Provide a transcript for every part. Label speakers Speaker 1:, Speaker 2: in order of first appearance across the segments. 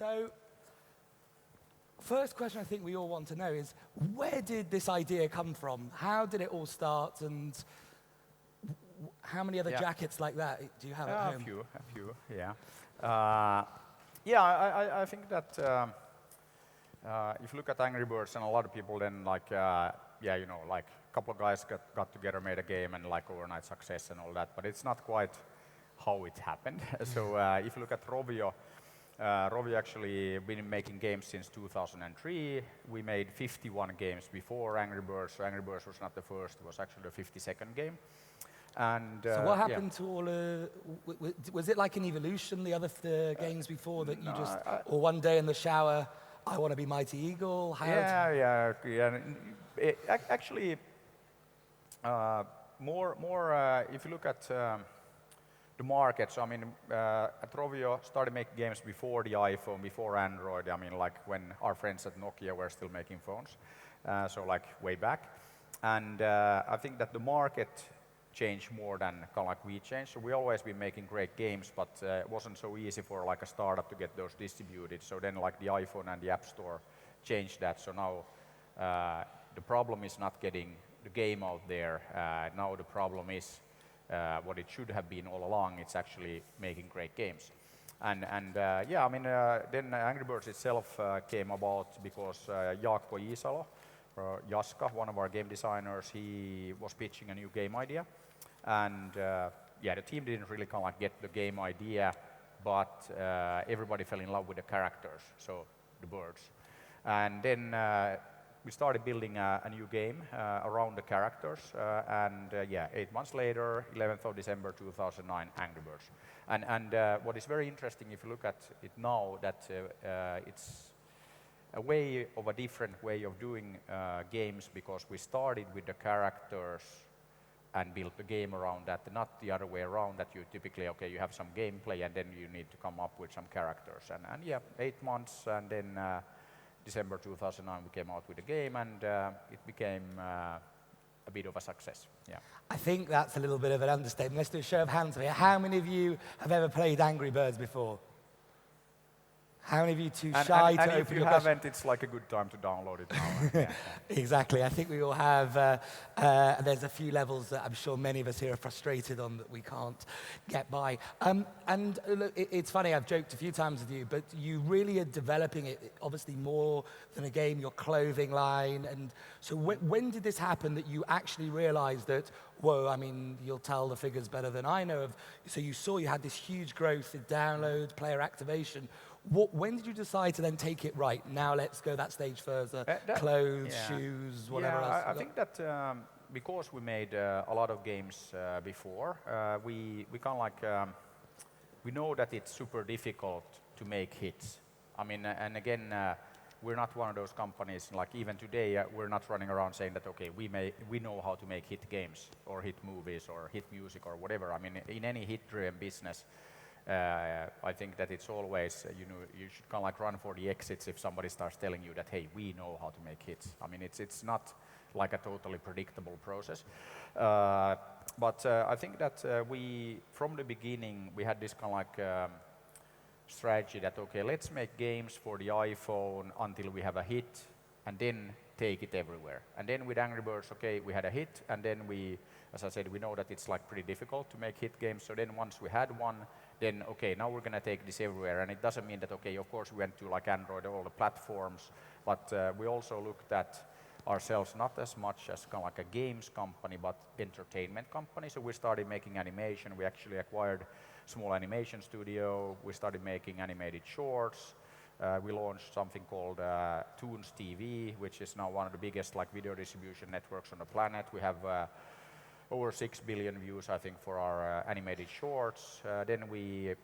Speaker 1: So, first question I think we all want to know is, where did this idea come from? How did it all start, and how many other jackets like that do you have at home?
Speaker 2: A few, yeah. I think that if you look at Angry Birds, and a lot of people then like, like a couple of guys got together, made a game, and like overnight success and all that, but it's not quite how it happened. So if you look at Rovio, Rovio actually been making games since 2003. We made 51 games before Angry Birds, so Angry Birds was not the first, it was actually the 52nd game. And,
Speaker 1: so what happened to all was it like an evolution, the other games before that you just, or one day in the shower, I want to be Mighty Eagle?
Speaker 2: Actually, if you look at the market, so I mean, at Rovio started making games before the iPhone, before Android, I mean, like when our friends at Nokia were still making phones, so like way back. And I think that the market changed more than kind of like we changed. So we always been making great games, but it wasn't so easy for like a startup to get those distributed. So then like the iPhone and the App Store changed that. So now the problem is not getting the game out there. Now the problem is what it should have been all along. It's actually making great games. And I mean, then Angry Birds itself came about because Jaakko Iisalo, Jaska, one of our game designers, he was pitching a new game idea. And the team didn't really kind of like get the game idea, but everybody fell in love with the characters, so the birds. And then we started building a new game around the characters, 8 months later, 11th of December 2009, Angry Birds. And what is very interesting, if you look at it now, that it's a different way of doing games, because we started with the characters and built the game around that, not the other way around, that you typically, okay, you have some gameplay and then you need to come up with some characters. And 8 months, and then December 2009 we came out with the game, and it became a bit of a success. Yeah.
Speaker 1: I think that's a little bit of an understatement. Let's do a show of hands here. How many of you have ever played Angry Birds before? How many of you too shy to open your
Speaker 2: if you haven't, it's like a good time to download it now.
Speaker 1: Exactly. I think we all have, there's a few levels that I'm sure many of us here are frustrated on that we can't get by. And look, it's funny, I've joked a few times with you, but you really are developing it, obviously more than a game, your clothing line. And so when did this happen that you actually realized that, whoa, I mean, you'll tell the figures better than I know of. So you saw you had this huge growth in downloads, player activation. When did you decide to then take it right? Now let's go that stage further. Clothes, shoes, whatever else.
Speaker 2: I think that because we made a lot of games before, we kind of like, we know that it's super difficult to make hits. I mean, and again, we're not one of those companies, like even today, we're not running around saying that, okay, we know how to make hit games or hit movies or hit music or whatever. I mean, in any hit-driven business, I think that it's always, you should kind of like run for the exits if somebody starts telling you that, hey, we know how to make hits. I mean, it's not like a totally predictable process. But I think that from the beginning, we had this kind of like strategy that, okay, let's make games for the iPhone until we have a hit, and then take it everywhere. And then with Angry Birds, okay, we had a hit, and then as I said, we know that it's like pretty difficult to make hit games. So then once we had one, then okay, now we're going to take this everywhere. And it doesn't mean that, okay, of course we went to like Android, all the platforms, but we also looked at ourselves not as much as kind of like a games company, but entertainment company. So we started making animation. We actually acquired a small animation studio. We started making animated shorts. We launched something called Toons TV, which is now one of the biggest like video distribution networks on the planet. We have over 6 billion views, I think, for our animated shorts. Then we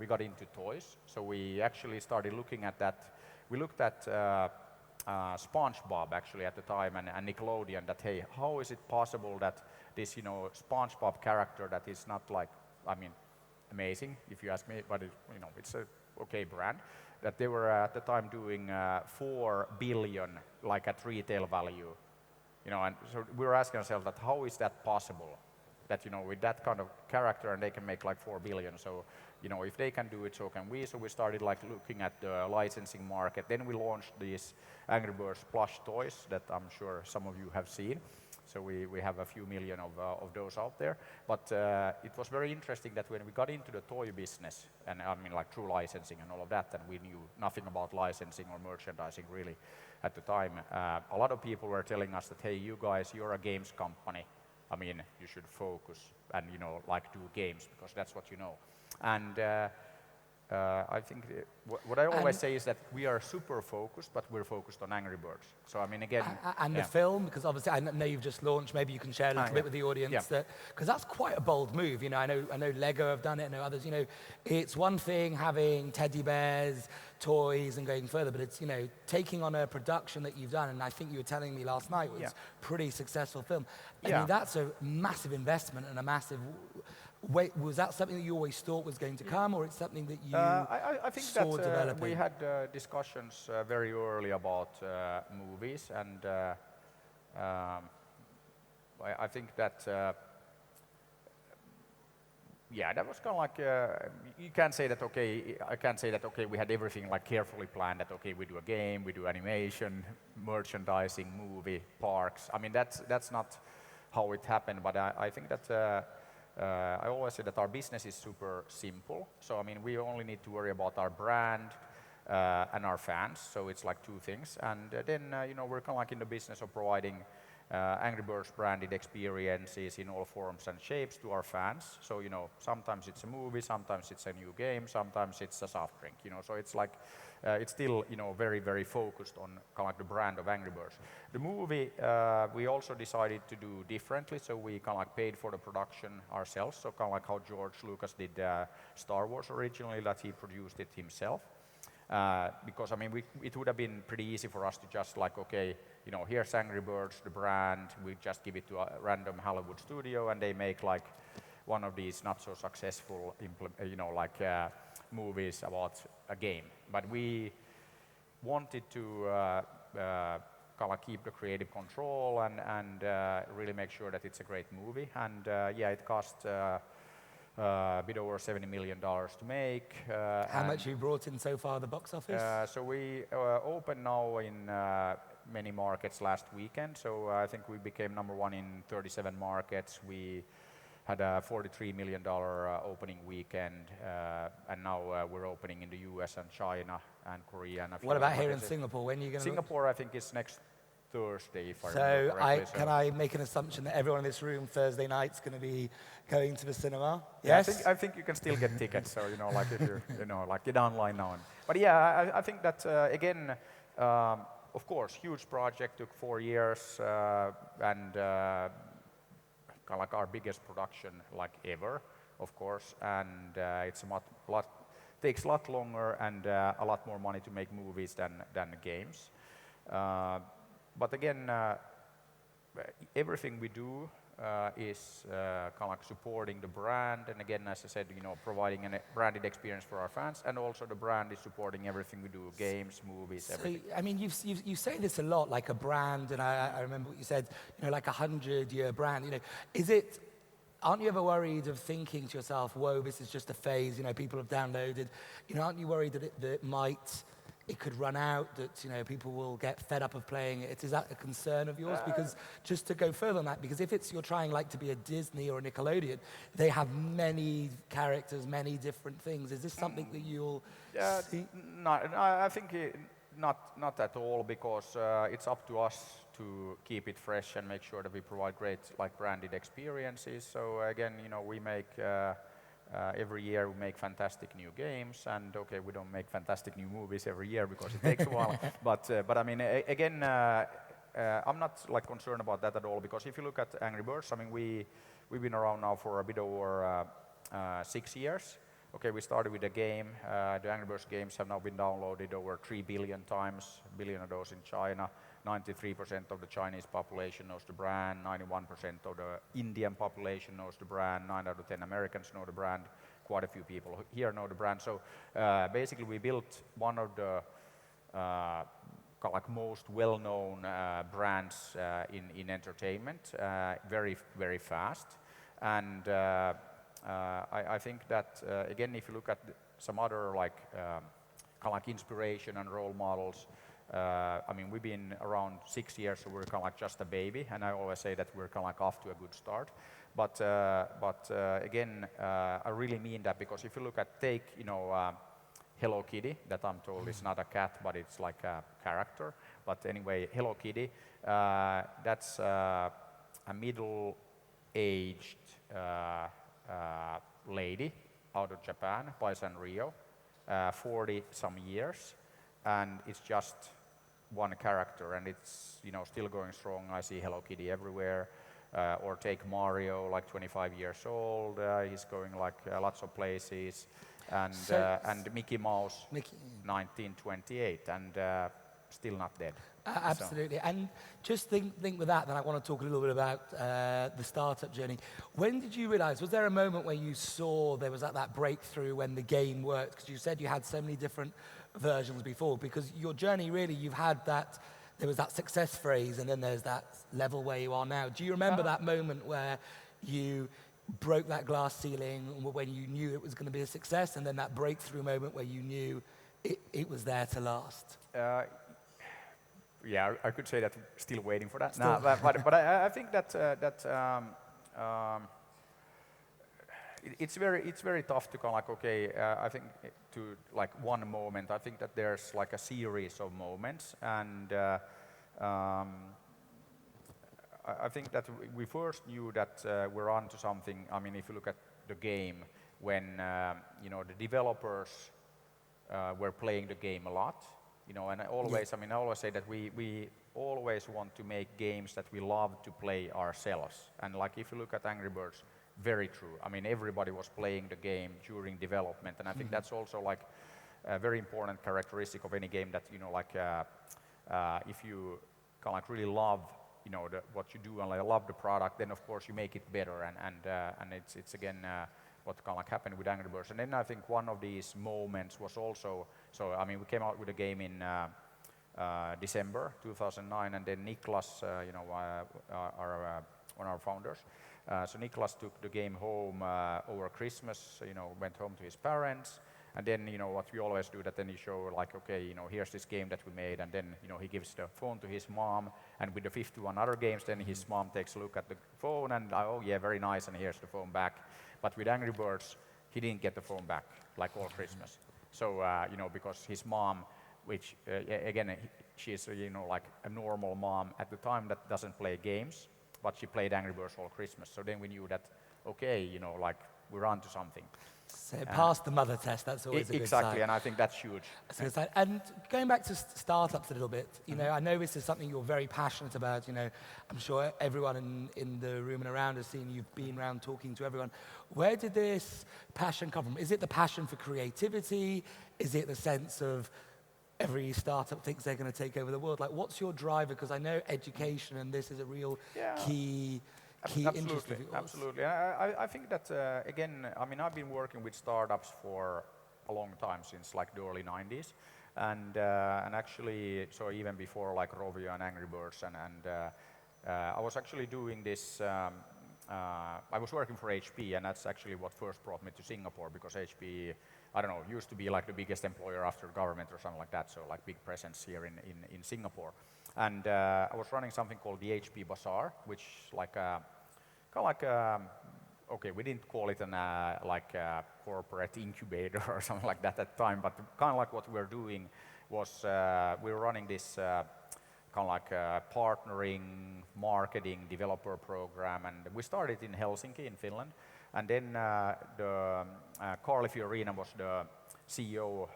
Speaker 2: got into toys. So we actually started looking at that. We looked at SpongeBob actually at the time, and Nickelodeon, that, hey, how is it possible that this, SpongeBob character that is not like, I mean, amazing, if you ask me, but it's a okay brand, that they were at the time doing 4 billion like at retail value. And so we were asking ourselves that how is that possible? that, with that kind of character, and they can make like 4 billion. So, if they can do it, so can we. So we started like looking at the licensing market. Then we launched these Angry Birds plush toys that I'm sure some of you have seen. So we have a few million of those out there. But it was very interesting that when we got into the toy business, and I mean like true licensing and all of that, and we knew nothing about licensing or merchandising really at the time, a lot of people were telling us that, hey, you guys, you're a games company. I mean, you should focus and, like do games because that's what you know. And I think what I always say is that we are super focused, but we're focused on Angry Birds. So I mean, again,
Speaker 1: and the film, because obviously I know you've just launched. Maybe you can share a little bit with the audience, because that's quite a bold move. I know Lego have done it. I know others. It's one thing having teddy bears, toys, and going further, but it's taking on a production that you've done. And I think you were telling me last night was pretty successful film. I mean, that's a massive investment and a massive. Wait, was that something that you always thought was going to come, or it's something that you
Speaker 2: I think
Speaker 1: saw developing?
Speaker 2: We had discussions very early about movies, and I think that that was kind of like you can't say that. Okay, I can't say that. Okay, we had everything like carefully planned. That okay, we do a game, we do animation, merchandising, movie, parks. I mean, that's not how it happened. But I think that. I always say that our business is super simple. So, I mean, we only need to worry about our brand and our fans. So it's like two things. And then, we're kind of like in the business of providing Angry Birds branded experiences in all forms and shapes to our fans. So, sometimes it's a movie, sometimes it's a new game, sometimes it's a soft drink, So it's like, it's still, very, very focused on kind of like the brand of Angry Birds. The movie, we also decided to do differently. So we kind of like paid for the production ourselves. So kind of like how George Lucas did Star Wars originally, that he produced it himself. Because I mean, it would have been pretty easy for us to just like, okay, here's Angry Birds, the brand, we just give it to a random Hollywood studio and they make like one of these not so successful, movies about a game. But we wanted to kind of keep the creative control and really make sure that it's a great movie. And it cost a bit over $70 million to make.
Speaker 1: How much you brought in so far, the box office?
Speaker 2: So we opened now in many markets last weekend. So I think we became #1 in 37 markets. We had a $43 million opening weekend, and now we're opening in the US and China and Korea. And
Speaker 1: what about here in Singapore? When are you going to?
Speaker 2: Singapore, I think, is next Thursday, if I remember correctly.
Speaker 1: So can I make an assumption that everyone in this room Thursday night's going to be going to the cinema?
Speaker 2: Yes? I think you can still get tickets, so, like if you, like get online now. But yeah, I think that, again, of course, huge project, took 4 years, and kind of like our biggest production like ever, of course, and it's takes a lot longer and a lot more money to make movies than games. But again, everything we do is kind of like supporting the brand, and again, as I said, providing a branded experience for our fans, and also the brand is supporting everything we do, games, movies, everything.
Speaker 1: I mean, you say this a lot, like a brand, and I remember what you said, like a 100-year brand. Aren't you ever worried of thinking to yourself, whoa, this is just a phase, people have downloaded, aren't you worried that it could run out, that people will get fed up of playing it? Is that a concern of yours? Because just to go further on that, because if you're trying like to be a Disney or a Nickelodeon, they have many characters, many different things. Is this something that you'll see?
Speaker 2: No, I think not at all, because it's up to us to keep it fresh and make sure that we provide great branded experiences. So again, we make. Every year we make fantastic new games, and okay, we don't make fantastic new movies every year because it takes a while. But I mean, again, I'm not concerned about that at all, because if you look at Angry Birds, I mean, we've been around now for a bit over 6 years. Okay, we started with a game. The Angry Birds games have now been downloaded over 3 billion times, a billion of those in China. 93% of the Chinese population knows the brand, 91% of the Indian population knows the brand, 9 out of 10 Americans know the brand, quite a few people here know the brand. So basically we built one of the most well-known brands in entertainment very, very fast. And I think that, again, if you look at some other like kind of like inspiration and role models, I mean, we've been around 6 years, so we're kind of like just a baby, and I always say that we're kind of like off to a good start. But again, I really mean that, because if you look at Hello Kitty, that I'm told is not a cat, but it's like a character. But anyway, Hello Kitty, that's a middle-aged lady out of Japan, by Sanrio, 40 some years, and it's just one character, and it's still going strong. I see Hello Kitty everywhere. Or take Mario, like 25 years old. He's going like lots of places, and Mickey Mouse, 1928, and still not dead.
Speaker 1: Absolutely. And just think with that, then I want to talk a little bit about the startup journey. When did you realize, was there a moment where you saw there was that breakthrough when the game worked? Because you said you had so many different versions before, because your journey really, you've had that, there was that success phase, and then there's that level where you are now. Do you remember that moment where you broke that glass ceiling, when you knew it was going to be a success, and then that breakthrough moment where you knew it was there to last?
Speaker 2: Yeah, I could say that still waiting for that. No, but I think that it's very tough to kind of like, okay, I think to like one moment. I think that there's like a series of moments, and I think that we first knew that we're onto something. I mean, if you look at the game, when the developers were playing the game a lot, and I always say that we always want to make games that we love to play ourselves. And like if you look at Angry Birds, very true. I mean, everybody was playing the game during development, and I think that's also like a very important characteristic of any game, that if you kind of like really love what you do and I love the product, then of course you make it better, and it's again what kind of like happened with Angry Birds. And then I think one of these moments was also, so I mean, we came out with a game in December 2009, and then Niklas, one of our founders, so Niklas took the game home over Christmas, went home to his parents, and then what we always do, that then you show like, okay, here's this game that we made, and then he gives the phone to his mom, and with the 51 other games, then his mom takes a look at the phone, and oh yeah, very nice, and here's the phone back. But with Angry Birds, he didn't get the phone back like all Christmas. So because his mom, which again, she's like a normal mom at the time that doesn't play games, but she played Angry Birds all Christmas. So then we knew that, okay, like we're onto something.
Speaker 1: So passed the mother test, that's always a good sign.
Speaker 2: Exactly, and I think that's huge.
Speaker 1: That's a good sign. And going back to startups a little bit, I know this is something you're very passionate about. I'm sure everyone in the room and around has seen you've been around talking to everyone. Where did this passion come from? Is it the passion for creativity? Is it the sense of every startup thinks they're going to take over the world? Like, what's your driver? Because I know education and this is a real key interest of yours.
Speaker 2: Absolutely. I think that, again, I mean, I've been working with startups for a long time, since like the early 90s. And actually, so even before like Rovio and Angry Birds, and I was actually doing this, I was working for HP, and that's actually what first brought me to Singapore, because HP, I don't know, used to be like the biggest employer after government or something like that, so like big presence here in Singapore. And I was running something called the HP Bazaar, which like kind of like okay, we didn't call it an like a corporate incubator or something like that at the time, but kind of like what we were doing was we were running this kind of like partnering, marketing, developer program, and we started in Helsinki in Finland, and then Carly Fiorina was the CEO.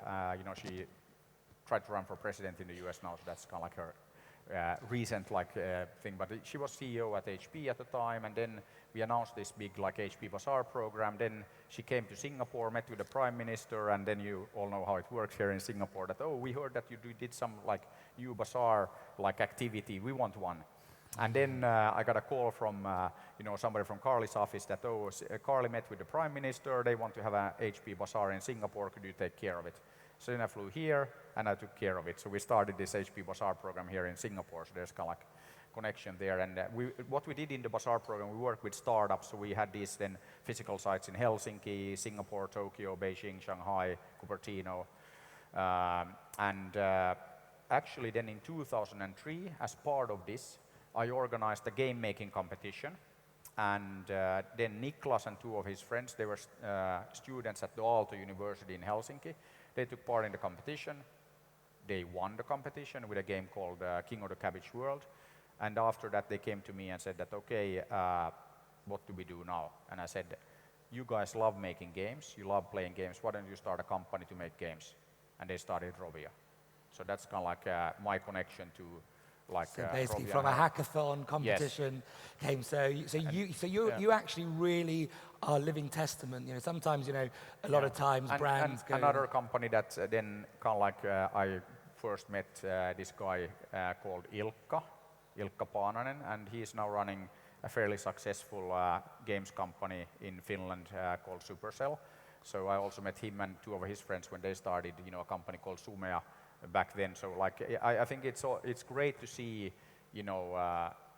Speaker 2: She tried to run for president in the US now, so that's kind of like her recent thing, but she was CEO at HP at the time, and then we announced this big like HP Bazaar program. Then she came to Singapore, met with the Prime Minister, and then you all know how it works here in Singapore, that, oh, we heard that you did some like new Bazaar like activity, we want one. And then I got a call from somebody from Carly's office that, oh, Carly met with the Prime Minister, they want to have a HP Bazaar in Singapore, could you take care of it? So then I flew here and I took care of it. So we started this HP Bazaar program here in Singapore. So there's kind of like connection there. And what we did in the Bazaar program, we worked with startups. So we had these then physical sites in Helsinki, Singapore, Tokyo, Beijing, Shanghai, Cupertino. Actually then in 2003, as part of this, I organized a game making competition. And then Niklas and two of his friends, they were students at the Aalto University in Helsinki. They took part in the competition. They won the competition with a game called King of the Cabbage World. And after that, they came to me and said that, okay, what do we do now? And I said, you guys love making games. You love playing games. Why don't you start a company to make games? And they started Rovio. So that's kind of like my connection to like
Speaker 1: So basically,
Speaker 2: Rovio
Speaker 1: from a hackathon competition came. You actually really are living testament. You know, sometimes a lot of times brands go.
Speaker 2: Another company that then kind of like I first met this guy called Ilkka Paananen, and he's now running a fairly successful games company in Finland called Supercell. So I also met him and two of his friends when they started, a company called Sumea back then. So like I think it's great to see,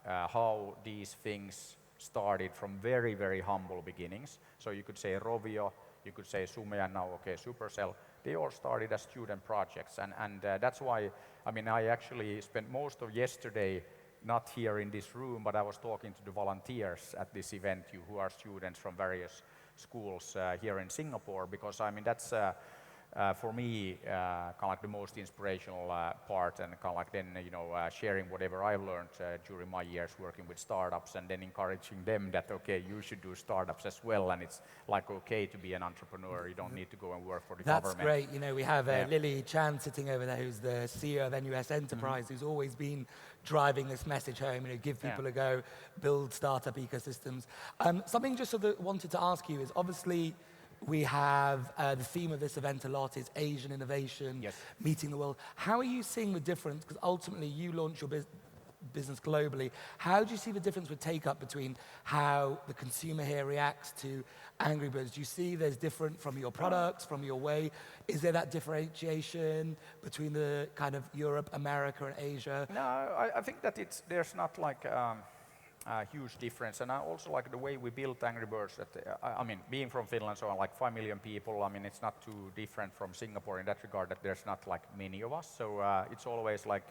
Speaker 2: how these things started from very, very humble beginnings. So you could say Rovio, you could say Sumea, now okay, Supercell. They all started as student projects, and that's why, I actually spent most of yesterday not here in this room, but I was talking to the volunteers at this event who are students from various schools here in Singapore, because that's for me kind of like the most inspirational part, and kind of like then sharing whatever I've learned during my years working with startups, and then encouraging them that okay, you should do startups as well, and it's like okay to be an entrepreneur. You don't need to go and work for the government.
Speaker 1: That's great. We have Lily Chan sitting over there, who's the CEO of NUS Enterprise, who's always been driving this message home. Give people a go, build startup ecosystems. Something just sort of wanted to ask you is obviously. We have the theme of this event a lot is Asian innovation, meeting the world. How are you seeing the difference? Because ultimately you launch your business globally. How do you see the difference with take-up between how the consumer here reacts to Angry Birds? Do you see there's different from your products, from your way? Is there that differentiation between the kind of Europe, America, and Asia?
Speaker 2: No, I think that there's not like a huge difference, and I also like the way we built Angry Birds. That being from Finland, so like 5 million people. It's not too different from Singapore in that regard. That there's not like many of us, so it's always like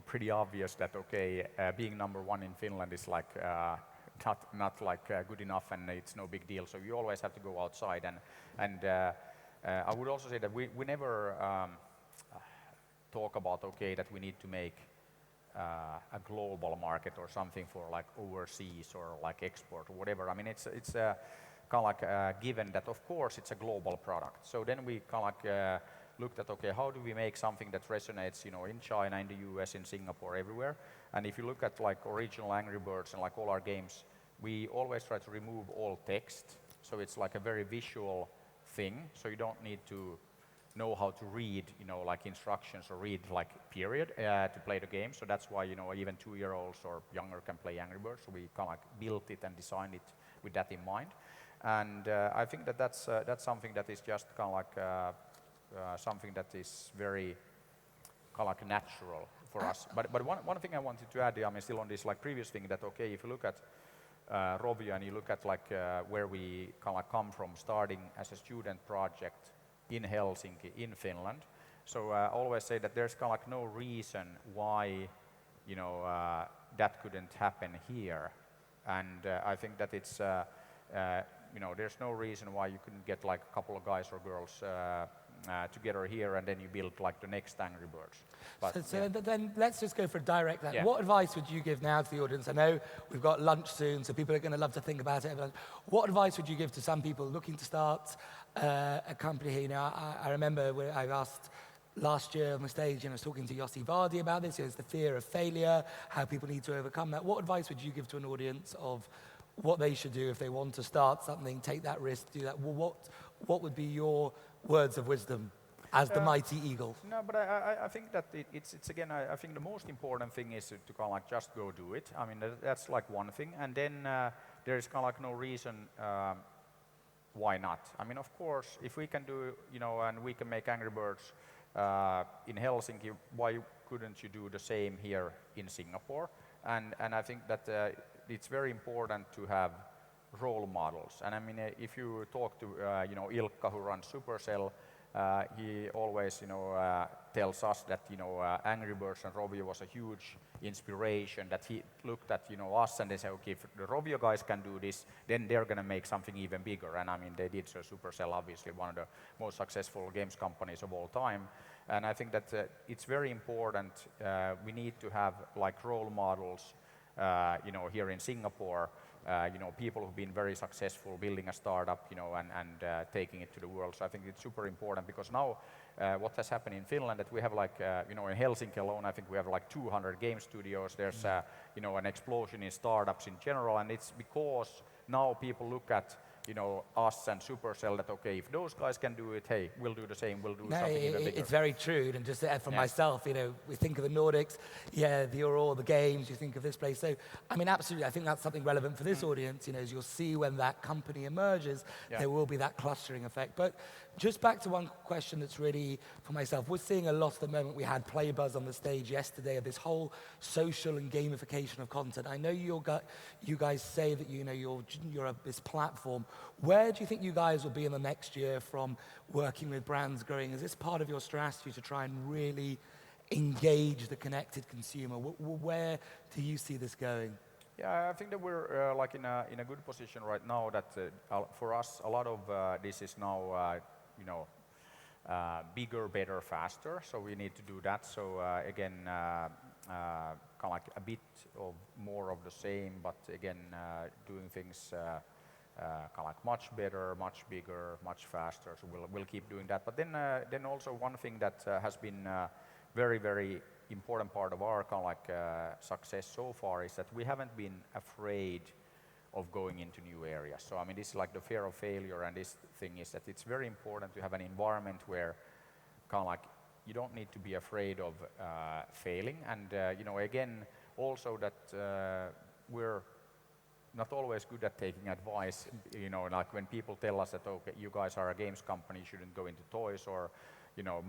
Speaker 2: pretty obvious that okay, being number one in Finland is like not like good enough, and it's no big deal. So you always have to go outside, and I would also say that we never talk about okay that we need to make a global market or something for like overseas or like export or whatever. It's kind of like given that of course it's a global product. So then we kind of like looked at okay, how do we make something that resonates in China, in the US, in Singapore, everywhere. And if you look at like original Angry Birds and like all our games, we always try to remove all text. So it's like a very visual thing. So you don't need to know how to read, like instructions or read like period to play the game. So that's why, even 2-year-olds or younger can play Angry Birds. So we kind of like built it and designed it with that in mind. And I think that that's something that is just kind of like something that is very kind of like natural for us. But one thing I wanted to add, still on this like previous thing, that okay, if you look at Rovio and you look at like where we kind of like come from, starting as a student project in Helsinki, in Finland. So I always say that there's kind of like no reason why, that couldn't happen here. And I think that it's, there's no reason why you couldn't get like a couple of guys or girls together here, and then you build like the next Angry Birds. But,
Speaker 1: then let's just go for a direct.
Speaker 2: Yeah.
Speaker 1: What advice would you give now to the audience? I know we've got lunch soon, so people are going to love to think about it. What advice would you give to some people looking to start a company here? I remember I asked last year on the stage, I was talking to Yossi Vardi about this. It's the fear of failure, how people need to overcome that. What advice would you give to an audience of what they should do if they want to start something, take that risk, do that? Well, what would be your words of wisdom as the mighty eagle?
Speaker 2: No, but I think that it's again, I think the most important thing is to kind of like just go do it. That's like one thing. And then there is kind of like no reason why not. Of course, if we can do, and we can make Angry Birds in Helsinki, why couldn't you do the same here in Singapore? And I think that it's very important to have role models. And I mean, if you talk to Ilkka, who runs Supercell, he always tells us that Angry Birds and Rovio was a huge inspiration. That he looked at us and they said, okay, if the Rovio guys can do this, then they're going to make something even bigger. And I mean, they did. So Supercell, obviously one of the most successful games companies of all time. And I think that it's very important. We need to have like role models, here in Singapore. People who've been very successful building a startup, and taking it to the world. So I think it's super important because now what has happened in Finland that we have like, in Helsinki alone, I think we have like 200 game studios. There's, an explosion in startups in general, and it's because now people look at us and Supercell that, okay, if those guys can do it, hey, we'll do the same, we'll do something even bigger.
Speaker 1: It's very true. And just for myself, we think of the Nordics, the Aurora, the games, you think of this place. So, I mean, absolutely, I think that's something relevant for this audience, as you'll see when that company emerges, there will be that clustering effect. But just back to one question that's really for myself. We're seeing a lot at the moment. We had Playbuzz on the stage yesterday of this whole social and gamification of content. I know you guys say that you're this platform. Where do you think you guys will be in the next year from working with brands growing? Is this part of your strategy to try and really engage the connected consumer? Where do you see this going?
Speaker 2: Yeah, I think that we're like in a good position right now. That for us, a lot of this is now bigger, better, faster. So we need to do that. So again, kind of like a bit of more of the same, but again, doing things kind of like much better, much bigger, much faster. So we'll keep doing that. But then also one thing that has been very, very important part of our kind of like success so far is that we haven't been afraid of going into new areas. So I mean, this is like the fear of failure, and this thing is that it's very important to have an environment where kind of like you don't need to be afraid of failing. And again, also that we're not always good at taking advice. Like when people tell us that, okay, you guys are a games company, you shouldn't go into toys or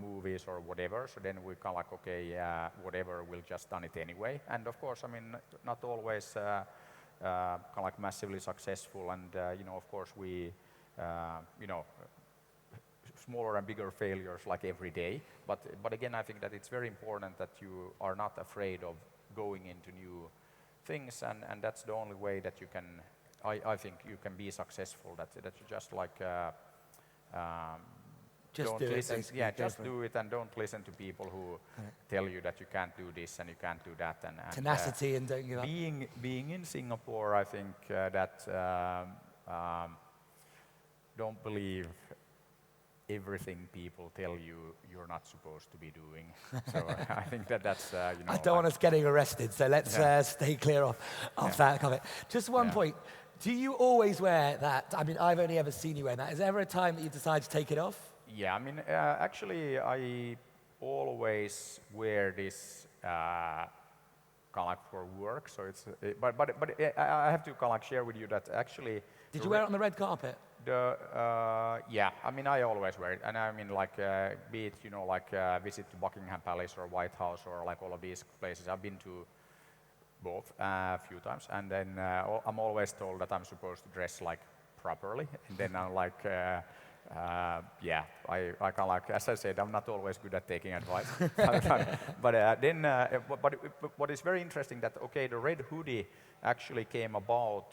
Speaker 2: movies or whatever. So then we kind of like, okay, whatever, we'll just done it anyway. And of course, I mean, not always kind of like massively successful. And of course, we smaller and bigger failures like every day. But again, I think that it's very important that you are not afraid of going into new things, and that's the only way that you can. I think you can be successful. That you just like.
Speaker 1: Just
Speaker 2: don't
Speaker 1: do
Speaker 2: listen.
Speaker 1: it.
Speaker 2: Yeah, just do it, and don't listen to people who tell you that you can't do this and you can't do that. And
Speaker 1: tenacity and don't give up.
Speaker 2: Being in Singapore, I think that don't believe everything people tell you you're not supposed to be doing. So I think that's
Speaker 1: I don't want us getting arrested, so let's stay clear of that comment. Just one point. Do you always wear that? I mean, I've only ever seen you wear that. Is there ever a time that you decide to take it off?
Speaker 2: Yeah, I mean, actually, I always wear this kind of like for work. So it's, but I have to kind of like share with you that actually.
Speaker 1: Did you wear it on the red carpet?
Speaker 2: Yeah, I mean, I always wear it, and I mean, like, be it like visit to Buckingham Palace or White House or like all of these places. I've been to both a few times, and then I'm always told that I'm supposed to dress like properly, and then I'm like. I kind of like, as I said, I'm not always good at taking advice. But what is very interesting that, okay, the red hoodie actually came about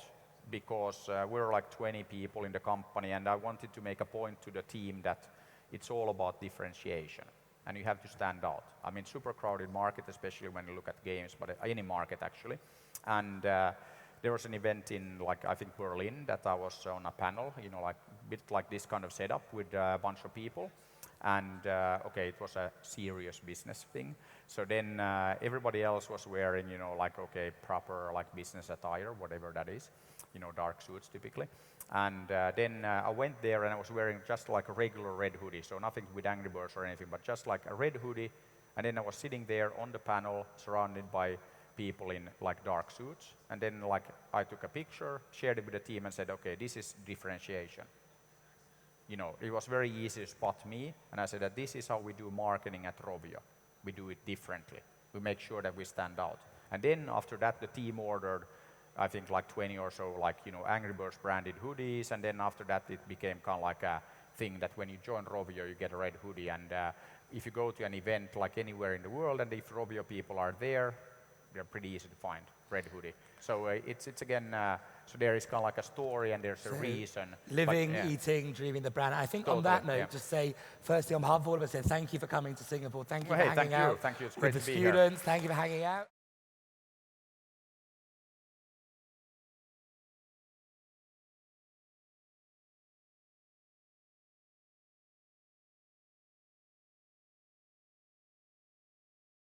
Speaker 2: because we're like 20 people in the company, and I wanted to make a point to the team that it's all about differentiation, and you have to stand out. I mean, super crowded market, especially when you look at games, but any market actually. And there was an event in, like, I think Berlin, that I was on a panel, like a bit like this kind of setup with a bunch of people. And okay, it was a serious business thing. So then everybody else was wearing, like, okay, proper like business attire, whatever that is, dark suits typically. And then I went there and I was wearing just like a regular red hoodie, so nothing with Angry Birds or anything, but just like a red hoodie. And then I was sitting there on the panel, surrounded by people in like dark suits, and then like I took a picture, shared it with the team, and said, okay, this is differentiation. It was very easy to spot me, and I said that this is how we do marketing at Rovio. We do it differently. We make sure that we stand out. And then after that, the team ordered, I think like 20 or so, like, you know, Angry Birds branded hoodies. And then after that, it became kind of like a thing that when you join Rovio, you get a red hoodie. And if you go to an event like anywhere in the world, and if Rovio people are there, they're pretty easy to find, red hoodie. So it's again, so there is kind of like a story and there's a reason.
Speaker 1: Living, eating, dreaming the brand. I think on that note, just say, firstly, on behalf of all of us, thank you for coming to Singapore. Thank you for hanging out
Speaker 2: Thank you. It's great
Speaker 1: with the
Speaker 2: to be here.
Speaker 1: students. Thank you for hanging out.